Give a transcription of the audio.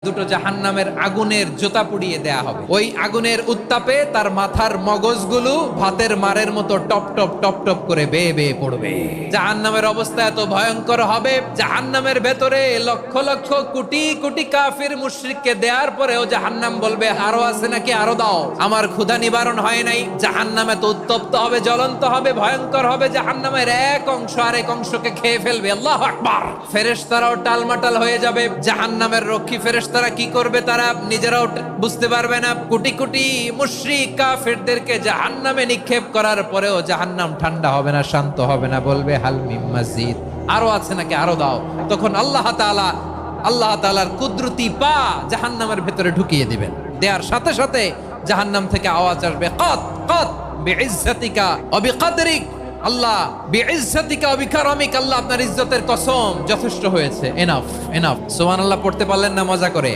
দুটো জাহান্নামের আগুনের জোতা পুড়িয়ে দেয়া হবে। ওই আগুনের উত্তাপে তার মাথার মগজগুলো ভাতের মারের মতো টপ টপ টপ টপ করে বেয়ে বেয়ে পড়বে। জাহান্নামের অবস্থা এত ভয়ঙ্কর হবে, জাহান্নামের ভেতরে লক্ষ লক্ষ কোটি কোটি কাফির মুশরিককে দেওয়ার পরেও জাহান্নাম বলবে আরো আছে নাকি, আরো দাও, আমার ক্ষুধা নিবারণ হয় নাই। জাহান্নাম এত উত্তপ্ত হবে, জ্বলন্ত হবে, ভয়ঙ্কর হবে, জাহান্নামের এক অংশ আরেক অংশকে খেয়ে ফেলবে। আল্লাহু আকবার। ফেরেশতারাও টালমাটাল হয়ে যাবে। জাহান্নামের রক্ষী ফেরেশতারা কি করবে তারা নিজেরাও বুঝতে পারবে না। কোটি কোটি মুশরিক কাফিরদেরকে জাহান্নামে নিক্ষেপ করার পরেও জাহান্নাম ঠান্ডা হবে না, শান্ত হবে না, বলবে হাল মিন মাজিদ, আরো আছে নাকি, আরো দাও। তখন আল্লাহ তাআলার কুদরতি পা জাহান্নামের ভেতরে ঢুকিয়ে দিবেন। দেওয়ার সাথে সাথে জাহান্নাম থেকে আওয়াজ আসবে, কত কত বিইজ্জাতিকা ওয়া বিকদরিক, আল্লাহ বিইজ্জাতিকা ওয়া বিকারামিক, আল্লাহ আপনার ইজ্জতের কসম, যথেষ্ট হয়েছে, এনাফ এনাফ। সুবহানাল্লাহ পড়তে পারলেন না মজা করে?